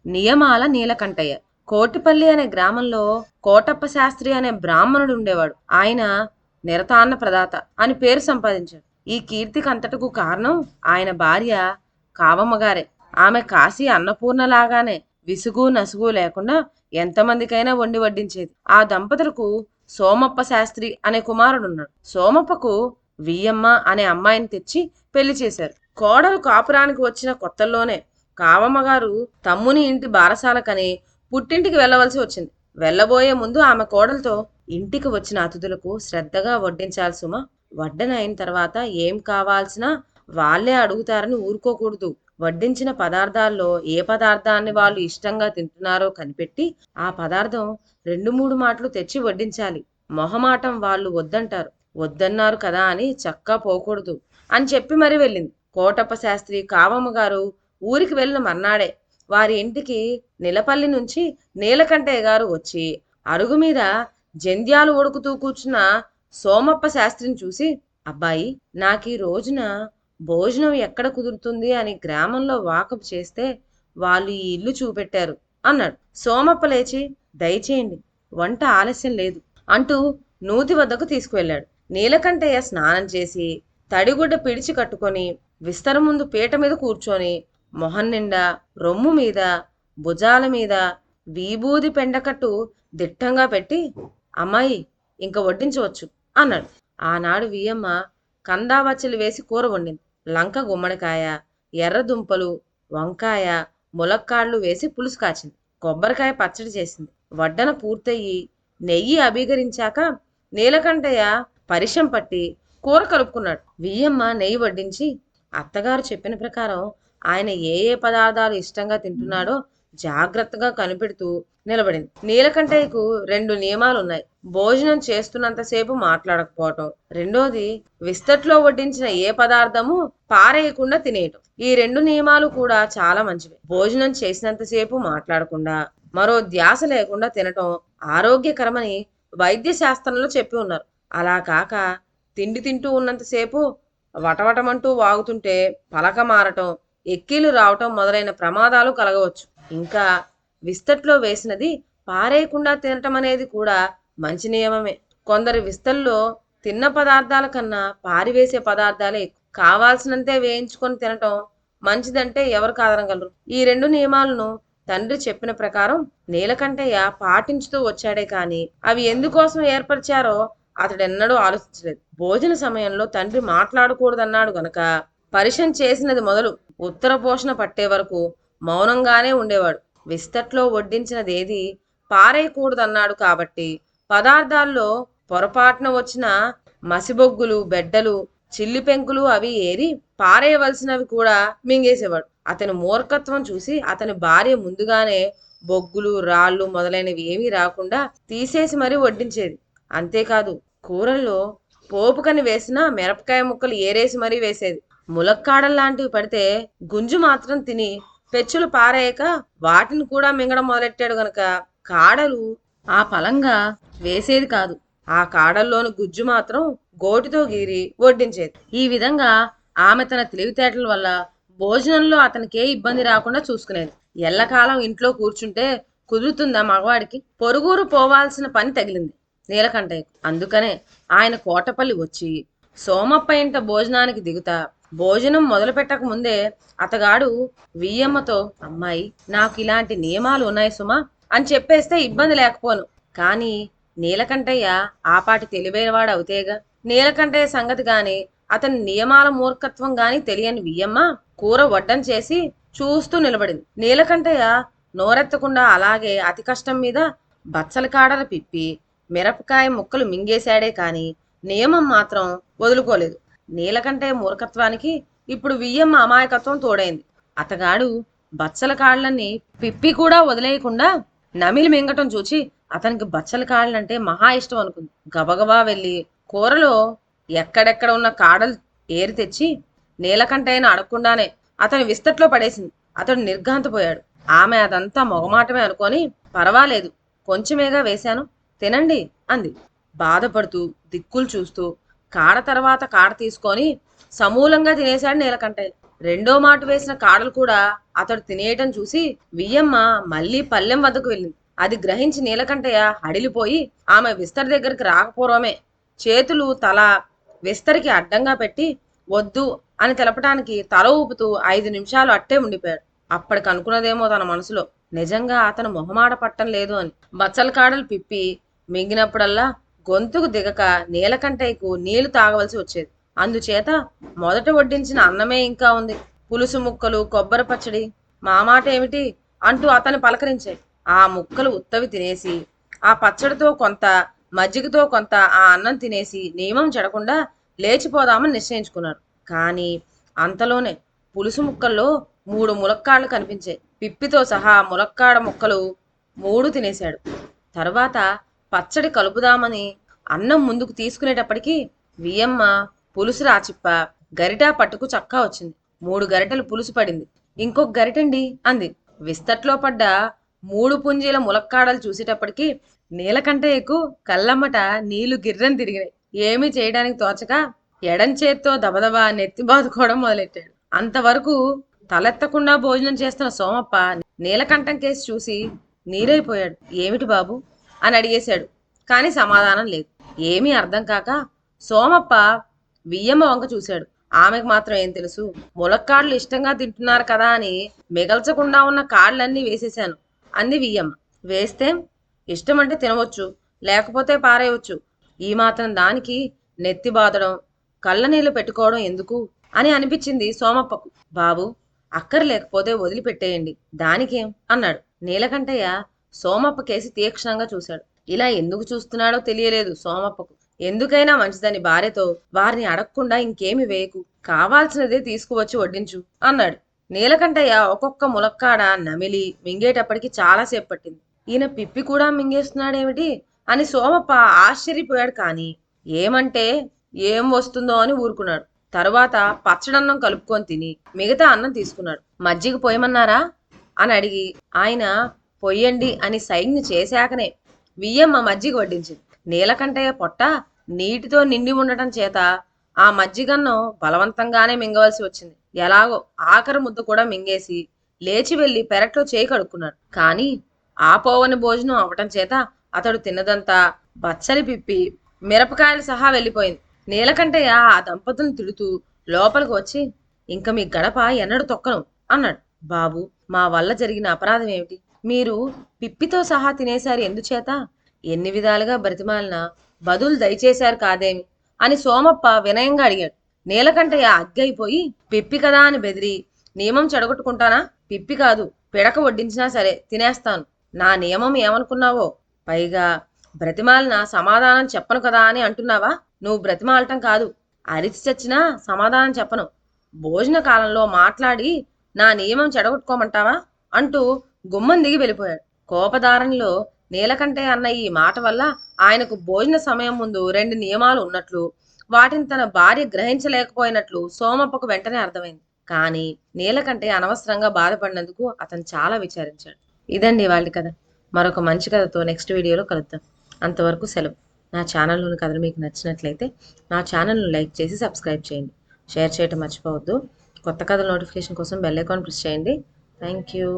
నియమాల నీలకంఠయ్య. కోటిపల్లి అనే గ్రామంలో కోటప్ప శాస్త్రి అనే బ్రాహ్మణుడు ఉండేవాడు. ఆయన నిరతాన్న ప్రదాత అని పేరు సంపాదించాడు. ఈ కీర్తికి అంతటకు కారణం ఆయన భార్య కావమ్మగారే. ఆమె కాశీ అన్నపూర్ణలాగానే విసుగు నసుగు లేకుండా ఎంతమందికైనా వండి వడ్డించేది. ఆ దంపతులకు సోమప్ప శాస్త్రి అనే కుమారుడున్నాడు. సోమప్పకు వియ్యమ్మ అనే అమ్మాయిని తెచ్చి పెళ్లి చేశారు. కోడలు కాపురానికి వచ్చిన కొత్తల్లోనే కావమ్మగారు తమ్ముని ఇంటి బారసాలకని పుట్టింటికి వెళ్ళవలసి వచ్చింది. వెళ్ళబోయే ముందు ఆమె కోడలతో, ఇంటికి వచ్చిన అతిథులకు శ్రద్ధగా వడ్డించాలి సుమా. వడ్డన అయిన తర్వాత ఏం కావాల్సినా వాళ్ళే అడుగుతారని ఊరుకోకూడదు. వడ్డించిన పదార్థాల్లో ఏ పదార్థాన్ని వాళ్ళు ఇష్టంగా తింటున్నారో కనిపెట్టి ఆ పదార్థం 2-3 మాటలు తెచ్చి వడ్డించాలి. మొహమాటం వాళ్ళు వద్దంటారు. వద్దన్నారు కదా అని చక్కా పోకూడదు అని చెప్పి మరి వెళ్ళింది. కోటప్ప శాస్త్రి కావమ్మ గారు ఊరికి వెళ్ళిన మర్నాడే వారి ఇంటికి నిలపల్లి నుంచి నీలకంఠయ్య గారు వచ్చి అరుగు మీద జంధ్యాలు ఒడుకుతూ కూర్చున్న సోమప్ప శాస్త్రిని చూసి, అబ్బాయి, నాకీ రోజున భోజనం ఎక్కడ కుదురుతుంది అని గ్రామంలో వాకపు చేస్తే వాళ్ళు ఈ ఇల్లు చూపెట్టారు అన్నాడు. సోమప్ప లేచి, దయచేయండి, వంట ఆలస్యం లేదు అంటూ నూతి వద్దకు తీసుకువెళ్ళాడు. నీలకంఠయ్య స్నానం చేసి తడిగుడ్డ పిడిచి కట్టుకొని విస్తరం ముందు పీట మీద కూర్చొని మొహం నిండా, రొమ్ము మీద, భుజాల మీద వీబూది పెండకట్టు దిట్టంగా పెట్టి, అమ్మాయి, ఇంక వడ్డించవచ్చు అన్నాడు. ఆనాడు వియ్యమ్మ కందావచ్చలు వేసి కూర వండింది. లంక గుమ్మడికాయ, ఎర్రదుంపలు, వంకాయ, ములక్కాళ్ళు వేసి పులుసు కాచింది. కొబ్బరికాయ పచ్చడి చేసింది. వడ్డన పూర్తయి నెయ్యి అభీకరించాక నీలకంఠయ్య పరిశం పట్టి కూర కలుపుకున్నాడు. వియ్యమ్మ నెయ్యి వడ్డించి, అత్తగారు చెప్పిన ప్రకారం ఆయన ఏ ఏ పదార్థాలు ఇష్టంగా తింటున్నాడో జాగ్రత్తగా కనిపెడుతూ నిలబడింది. నీలకంఠయ్యకు 2 నియమాలున్నాయి. భోజనం చేస్తున్నంతసేపు మాట్లాడకపోవటం, రెండోది విస్తట్లో వడ్డించిన ఏ పదార్థము పారేయకుండా తినేయటం. ఈ 2 నియమాలు కూడా చాలా మంచివి. భోజనం చేసినంతసేపు మాట్లాడకుండా, మరో ధ్యాస లేకుండా తినటం ఆరోగ్యకరమని వైద్య శాస్త్రంలో చెప్పి ఉన్నారు. అలా కాక తిండి తింటూ ఉన్నంతసేపు వటవటమంటూ వాగుతుంటే పలక మారటం, ఎక్కీలు రావటం మొదలైన ప్రమాదాలు కలగవచ్చు. ఇంకా విస్తట్లో వేసినది పారేయకుండా తినటం అనేది కూడా మంచి నియమమే. కొందరి విస్తల్లో తిన్న పదార్థాల కన్నా పారివేసే పదార్థాలే కావాల్సినంతే వేయించుకొని తినటం మంచిదంటే ఎవరు కాదనగలరు. ఈ 2 నియమాలను తండ్రి చెప్పిన ప్రకారం నీలకంఠయ్య పాటించుతూ వచ్చాడే కాని అవి ఎందుకోసం ఏర్పరిచారో అతడెన్నడూ ఆలోచించలేదు. భోజన సమయంలో తండ్రి మాట్లాడకూడదన్నాడు గనక పరిశం చేసినది మొదలు ఉత్తర పోషణ పట్టే వరకు మౌనంగానే ఉండేవాడు. విస్తట్లో వడ్డించినదేది పారేయకూడదన్నాడు కాబట్టి పదార్థాల్లో పొరపాటున వచ్చిన మసిబొగ్గులు, బెడ్డలు, చిల్లి పెంకులు అవి ఏరి పారేయవలసినవి కూడా మింగేసేవాడు. అతని మూర్ఖత్వం చూసి అతని భార్య ముందుగానే బొగ్గులు, రాళ్ళు మొదలైనవి ఏమీ రాకుండా తీసేసి మరీ వడ్డించేది. అంతేకాదు, కూరల్లో పోపుకని వేసిన మిరపకాయ ముక్కలు ఏరేసి మరీ వేసేది. ములక్కాడల్లాంటివి పడితే గుంజు మాత్రం తిని పెచ్చులు పారేయక వాటిని కూడా మింగడం మొదలెట్టాడు గనక కాడలు ఆ ఫలంగా వేసేది కాదు. ఆ కాడల్లోని గుజ్జు మాత్రం గోటితో గీరి వడ్డించేది. ఈ విధంగా ఆమె తన తెలివితేటల వల్ల భోజనంలో అతనికే ఇబ్బంది రాకుండా చూసుకునేది. ఎల్లకాలం ఇంట్లో కూర్చుంటే కుదురుతుందా మగవాడికి? పొరుగురు పోవాల్సిన పని తగిలింది నీలకంఠయ్యకు. అందుకనే ఆయన కోటపల్లి వచ్చి సోమప్ప ఇంట భోజనానికి దిగుతా భోజనం మొదలు పెట్టక ముందే అతగాడు వియ్యమ్మతో, అమ్మాయి, నాకు ఇలాంటి నియమాలు ఉన్నాయి సుమా అని చెప్పేస్తే ఇబ్బంది లేకపోను. కానీ నీలకంఠయ్య ఆపాటి తెలివైనవాడు అవుతేగా. నీలకంఠయ్య సంగతి గాని అతని నియమాల మూర్ఖత్వం గాని తెలియని వియ్యమ్మ కూర వడ్డం చేసి చూస్తూ నిలబడింది. నీలకంఠయ్య నోరెత్తకుండా అలాగే అతి కష్టం మీద బచ్చల కాడలు పిప్పి మిరపకాయ ముక్కలు మింగేశాడే కాని నియమం మాత్రం వదులుకోలేదు. నీలకంఠయ్య మూర్ఖత్వానికి ఇప్పుడు వియ్యమ్మ అమాయకత్వం తోడైంది. అతగాడు బచ్చల కాళ్ళని పిప్పి కూడా వదిలేయకుండా నమిలి మింగటం చూచి అతనికి బచ్చల కాళ్ళంటే మహా ఇష్టం అనుకుంది. గబగబా వెళ్ళి కూరలో ఎక్కడెక్కడ ఉన్న కాడలు ఏరి తెచ్చి నీలకంఠయ్యను అడగకుండానే అతని విస్తట్లో పడేసింది. అతడు నిర్ఘాంతపోయాడు. ఆమె అదంతా మొగమాటమే అనుకొని, పర్వాలేదు, కొంచెమేగా వేశాను, తినండి అంది. బాధపడుతూ దిక్కులు చూస్తూ కాడ తర్వాత కాడ తీసుకొని సమూలంగా తినేశాడు నీలకంఠయ్య. రెండో మాట వేసిన కాడలు కూడా అతడు తినేయటం చూసి వియ్యమ్మ మళ్ళీ పల్లెం వద్దకు వెళ్ళింది. అది గ్రహించి నీలకంఠయ్య హడిలిపోయి ఆమె విస్తరి దగ్గరికి రాకపూర్వమే చేతులు తల విస్తరికి అడ్డంగా పెట్టి వద్దు అని తెలపటానికి తల ఊపుతూ 5 నిమిషాలు అట్టే ఉండిపోయాడు. అప్పటికి అనుకున్నదేమో తన మనసులో, నిజంగా అతను మొహమాట పట్టం లేదు అని. బచ్చల కాడలు పిప్పి మింగినప్పుడల్లా గొంతుకు దిగక నీలకంఠయ్యకు నీళ్లు తాగవలసి వచ్చేది. అందుచేత మొదట వడ్డించిన అన్నమే ఇంకా ఉంది. పులుసు ముక్కలు, కొబ్బరి పచ్చడి, మా మాట ఏమిటి అంటూ అతన్ని పలకరించాయి. ఆ ముక్కలు ఉత్తవి తినేసి, ఆ పచ్చడితో కొంత, మజ్జిగతో కొంత ఆ అన్నం తినేసి నియమం చెడకుండా లేచిపోదామని నిశ్చయించుకున్నాడు. కానీ అంతలోనే పులుసు ముక్కల్లో 3 ములక్కాడలు కనిపించాయి. పిప్పితో సహా ములక్కాడ ముక్కలు 3 తినేశాడు. తర్వాత పచ్చడి కలుపుదామని అన్నం ముందుకు తీసుకునేటప్పటికి వియ్యమ్మ పులుసు రాచిప్ప గరిట పట్టుకు చక్కా వచ్చింది. 3 గరిటెలు పులుసు పడింది. ఇంకొక గరిటండి అంది. విస్తట్లో పడ్డ 3 పుంజీల ములక్కాడలు చూసేటప్పటికి నీలకంఠయ్యకు కళ్ళమ్మట నీళ్లు గిర్రని తిరిగినాయి. ఏమీ చేయడానికి తోచక ఎడం చేత్తో దబదబా నెత్తి బాదుకోవడం మొదలెట్టాడు. అంతవరకు తలెత్తకుండా భోజనం చేస్తున్న సోమప్ప నీలకంఠం కేసి చూసి నీరైపోయాడు. ఏమిటి బాబు అని అడిగేశాడు. కానీ సమాధానం లేదు. ఏమీ అర్థం కాక సోమప్ప వియ్యమ్మ వంక చూశాడు. ఆమెకు మాత్రం ఏం తెలుసు, ములక్కాడలు ఇష్టంగా తింటున్నారు కదా అని మిగల్చకుండా ఉన్న కాళ్ళన్నీ వేసేశాను అంది వియ్యమ్మ. వేస్తే ఇష్టమంటే తినవచ్చు, లేకపోతే పారేయవచ్చు. ఈ మాత్రం దానికి నెత్తి బాదడం, కళ్ళ నీళ్లు పెట్టుకోవడం ఎందుకు అని అనిపించింది సోమప్పకు. బాబు, అక్కర్లేకపోతే వదిలిపెట్టేయండి, దానికేం అన్నాడు. నీలకంఠయ్య సోమప్ప కేసి తీక్షణంగా చూశాడు. ఇలా ఎందుకు చూస్తున్నాడో తెలియలేదు సోమప్పకు. ఎందుకైనా మంచిదని భార్యతో, వారిని అడగకుండా ఇంకేమి వేయకు, కావాల్సినదే తీసుకువచ్చి వడ్డించు అన్నాడు. నీలకంఠయ్య ఒక్కొక్క ములక్కాడ నమిలి మింగేటప్పటికి చాలాసేపు పట్టింది. ఈయన పిప్పి కూడా మింగేస్తున్నాడేమిటి అని సోమప్ప ఆశ్చర్యపోయాడు. కానీ ఏమంటే ఏం వస్తుందో అని ఊరుకున్నాడు. తరువాత పచ్చడన్నం కలుపుకొని తిని మిగతా అన్నం తీసుకున్నాడు. మజ్జిగ పోయమన్నారా అని అడిగి ఆయన పొయ్యండి అని సైగ చేశాకనే వియ్యమ్మ మజ్జిగ వడ్డించింది. నీలకంఠయ్య పొట్ట నీటితో నిండి ఉండటం చేత ఆ మజ్జిగన్నం బలవంతంగానే మింగవలసి వచ్చింది. ఎలాగో ఆఖరి ముద్ద కూడా మింగేసి లేచి వెళ్లి పెరట్లో చేయి కడుక్కున్నాడు. కానీ ఆ పోవని భోజనం అవటం చేత అతడు తిన్నదంతా బచ్చలి పిప్పి మిరపకాయలు సహా వెళ్ళిపోయింది. నీలకంఠయ్య ఆ దంపతులను తిడుతూ లోపలికి వచ్చి, ఇంక మీ గడప ఎన్నడూ తొక్కను అన్నాడు. బాబు, మా వల్ల జరిగిన అపరాధం ఏమిటి? మీరు పిప్పితో సహా తినేశారు ఎందుచేత? ఎన్ని విధాలుగా బ్రతిమాలినా బదులు దయచేశారు కాదేమి అని సోమప్ప వినయంగా అడిగాడు. నీలకంఠయ్య అగ్గైపోయి, పిప్పి కదా అని బెదిరి, నియమం చెడగొట్టుకుంటానా? పిప్పి కాదు, పిడక వడ్డించినా సరే తినేస్తాను. నా నియమం ఏమనుకున్నావో? పైగా బ్రతిమాలిన సమాధానం చెప్పను కదా అని అంటున్నావా? నువ్వు బ్రతిమాలటం కాదు, అరిచి చచ్చినా సమాధానం చెప్పను. భోజన కాలంలో మాట్లాడి నా నియమం చెడగొట్టుకోమంటావా అంటూ గుమ్మం దిగి వెళ్ళిపోయాడు. కోపదారంలో నీలకంఠయ్య అన్న ఈ మాట వల్ల ఆయనకు భోజన సమయం ముందు 2 నియమాలు ఉన్నట్లు, వాటిని తన భార్య గ్రహించలేకపోయినట్లు సోమప్పకు వెంటనే అర్థమైంది. కానీ నీలకంఠయ్య అనవసరంగా బాధపడినందుకు అతను చాలా విచారించాడు. ఇదండి వాళ్ళ కథ. మరొక మంచి కథతో నెక్స్ట్ వీడియోలో కలుద్దాం. అంతవరకు సెలవు. నా ఛానల్లోని కథలు మీకు నచ్చినట్లయితే నా ఛానల్ను లైక్ చేసి సబ్స్క్రైబ్ చేయండి. షేర్ చేయటం మర్చిపోవద్దు. కొత్త కథల నోటిఫికేషన్ కోసం బెల్ ఐకాన్ ప్రెస్ చేయండి. Thank you.